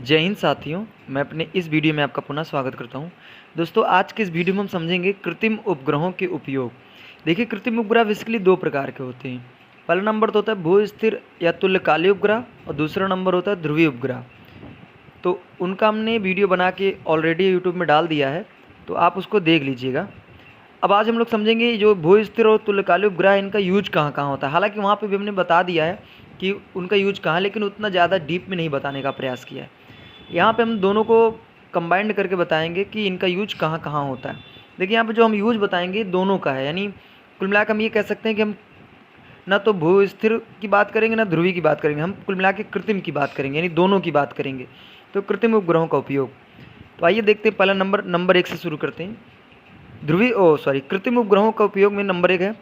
जय हिंद साथियों, मैं अपने इस वीडियो में आपका पुनः स्वागत करता हूं। दोस्तों, आज के इस वीडियो में हम समझेंगे कृत्रिम उपग्रहों के उपयोग। देखिए, कृत्रिम उपग्रह बेसिकली दो प्रकार के होते हैं। पहला नंबर तो होता है भू स्थिर या तुल्यकालिक उपग्रह और दूसरा नंबर होता है ध्रुवीय उपग्रह। तो उनका हमने वीडियो बना के ऑलरेडी यूट्यूब में डाल दिया है, तो आप उसको देख लीजिएगा। अब आज हम लोग समझेंगे जो भू स्थिर और तुल्यकालिक उपग्रह, इनका यूज कहाँ कहाँ होता है। हालांकि वहाँ पे भी हमने बता दिया है कि उनका यूज कहाँ है, लेकिन उतना ज़्यादा डीप में नहीं बताने का प्रयास किया है। यहाँ पे हम दोनों को कंबाइंड करके बताएंगे कि इनका यूज कहाँ कहाँ होता है। देखिए, यहाँ पे जो हम यूज बताएंगे दोनों का है, यानी कुल मिला के हम ये कह सकते हैं कि हम ना तो भू स्थिर की बात करेंगे ना ध्रुवी की बात करेंगे, हम कुल मिला के कृत्रिम की बात करेंगे, यानी दोनों की बात करेंगे। तो कृत्रिम उपग्रहों का उपयोग, तो आइए देखते हैं। पहला नंबर 1 से शुरू करते हैं। कृत्रिम उपग्रहों का उपयोग में नंबर 1 है,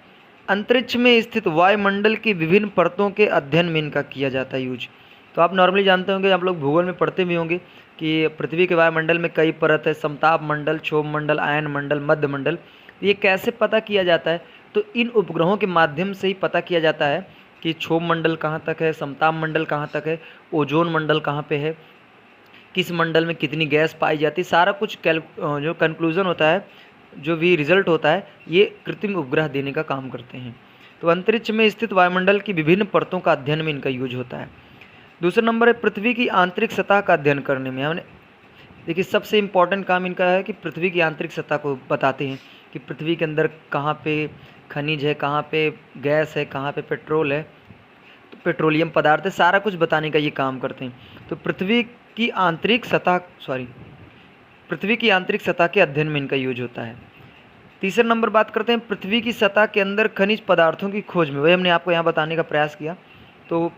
अंतरिक्ष में स्थित वायुमंडल की विभिन्न परतों के अध्ययन में इनका किया जाता है यूज। तो आप नॉर्मली जानते होंगे, आप लोग भूगोल में पढ़ते भी होंगे कि पृथ्वी के वायुमंडल में कई परत है, समताप मंडल, क्षोभ मंडल, आयन मंडल, मध्य मंडल। ये कैसे पता किया जाता है? तो इन उपग्रहों के माध्यम से ही पता किया जाता है कि क्षोभ मंडल कहाँ तक है, समताप मंडल कहाँ तक है, ओजोन मंडल कहाँ पे है, किस मंडल में कितनी गैस पाई जाती है। सारा कुछ जो कंक्लूजन होता है, जो भी रिजल्ट होता है, ये कृत्रिम उपग्रह देने का काम करते हैं। तो अंतरिक्ष में स्थित वायुमंडल की विभिन्न परतों का अध्ययन में इनका यूज होता है। दूसरा नंबर है पृथ्वी की आंतरिक सतह का अध्ययन करने में। हमने देखिए, सबसे इम्पॉर्टेंट काम इनका है कि पृथ्वी की आंतरिक सतह को बताते हैं कि पृथ्वी के अंदर कहाँ पे खनिज है, कहाँ पे गैस है, कहाँ पे पेट्रोल है, तो पेट्रोलियम पदार्थ है, सारा कुछ बताने का ये काम करते हैं। तो पृथ्वी की आंतरिक सतह के अध्ययन में इनका यूज होता है। तीसरा नंबर बात करते हैं पृथ्वी की सतह के अंदर खनिज पदार्थों की खोज में। वही हमने आपको यहाँ बताने का प्रयास किया, तो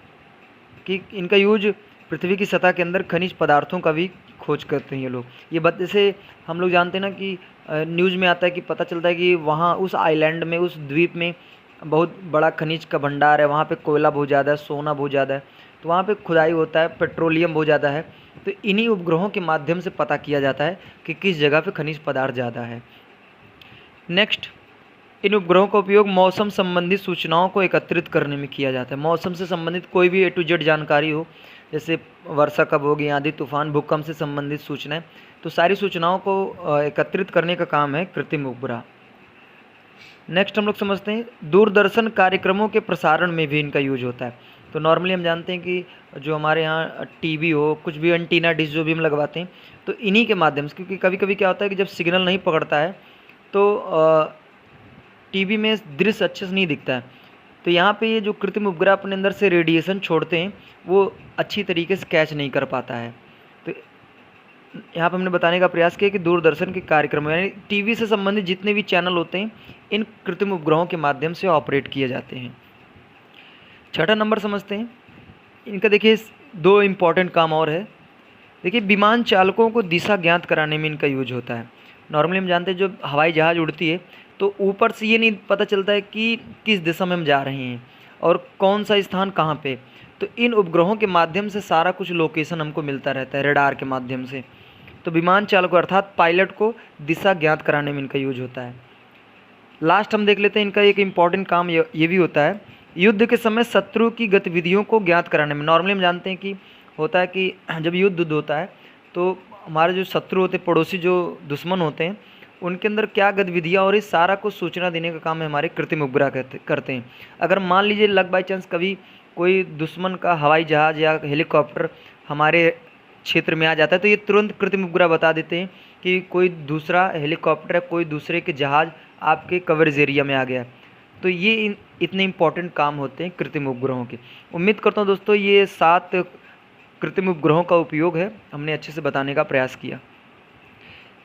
कि इनका यूज पृथ्वी की सतह के अंदर खनिज पदार्थों का भी खोज करते हैं ये लोग। ये जैसे हम लोग जानते हैं ना कि न्यूज़ में आता है कि पता चलता है कि वहाँ उस आइलैंड में, उस द्वीप में बहुत बड़ा खनिज का भंडार है, वहाँ पे कोयला बहुत ज़्यादा है, सोना बहुत ज़्यादा है, तो वहाँ पे खुदाई होता है, पेट्रोलियम बहुत ज़्यादा है। तो इन्हीं उपग्रहों के माध्यम से पता किया जाता है कि किस जगह पे खनिज पदार्थ ज़्यादा है। नेक्स्ट, इन उपग्रहों का उपयोग मौसम संबंधित सूचनाओं को एकत्रित करने में किया जाता है। मौसम से संबंधित कोई भी A to Z जानकारी हो, जैसे वर्षा कब होगी, आंधी तूफान, भूकंप से संबंधित सूचनाएं, तो सारी सूचनाओं को एकत्रित करने का काम है कृत्रिम उपग्रह। नेक्स्ट हम लोग समझते हैं दूरदर्शन कार्यक्रमों के प्रसारण में भी इनका यूज होता है। तो नॉर्मली हम जानते हैं कि जो हमारे यहाँ टीवी हो, कुछ भी एंटीना डिश जो भी हम लगवाते हैं, तो इन्हीं के माध्यम से, क्योंकि कभी कभी क्या होता है कि जब सिग्नल नहीं पकड़ता है तो टीवी में दृश्य अच्छे से नहीं दिखता है। तो यहाँ पे ये जो कृत्रिम उपग्रह अपने अंदर से रेडिएशन छोड़ते हैं, वो अच्छी तरीके से कैच नहीं कर पाता है। तो यहाँ पे हमने बताने का प्रयास किया कि दूरदर्शन के कार्यक्रम, यानी टीवी से संबंधित जितने भी चैनल होते हैं, इन कृत्रिम उपग्रहों के माध्यम से ऑपरेट किए जाते हैं। छठा नंबर समझते हैं इनका। देखिए, दो इम्पॉर्टेंट काम और है। देखिए, विमान चालकों को दिशा ज्ञात कराने में इनका यूज होता है। नॉर्मली हम जानते हैं जो हवाई जहाज़ उड़ती है, तो ऊपर से ये नहीं पता चलता है कि किस दिशा में हम जा रहे हैं और कौन सा स्थान कहाँ पे। तो इन उपग्रहों के माध्यम से सारा कुछ लोकेशन हमको मिलता रहता है, रेडार के माध्यम से। तो विमान चालकों अर्थात पायलट को दिशा ज्ञात कराने में इनका यूज होता है। लास्ट हम देख लेते हैं, इनका एक इम्पॉर्टेंट काम ये भी होता है युद्ध के समय शत्रु की गतिविधियों को ज्ञात कराने में। नॉर्मली हम जानते हैं कि होता है कि जब युद्ध होता है तो हमारे जो शत्रु होते हैं, पड़ोसी जो दुश्मन होते हैं, उनके अंदर क्या गतिविधियाँ और इस सारा कुछ सूचना देने का काम है हमारे कृत्रिम उपग्रह करते हैं। अगर मान लीजिए लक बाई चांस कभी कोई दुश्मन का हवाई जहाज़ या हेलीकॉप्टर हमारे क्षेत्र में आ जाता है, तो ये तुरंत कृत्रिम उपग्रह बता देते हैं कि कोई दूसरा हेलीकॉप्टर या कोई दूसरे के जहाज़ आपके कवरेज एरिया में आ गया। तो ये इतने इम्पॉर्टेंट काम होते हैं कृत्रिम उपग्रहों के। उम्मीद करता हूँ दोस्तों ये 7 कृत्रिम उपग्रहों का उपयोग है, हमने अच्छे से बताने का प्रयास किया।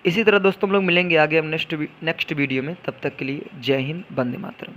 इसी तरह दोस्तों हम लोग मिलेंगे आगे हम नेक्स्ट वीडियो में। तब तक के लिए जय हिंद, वंदे मातरम।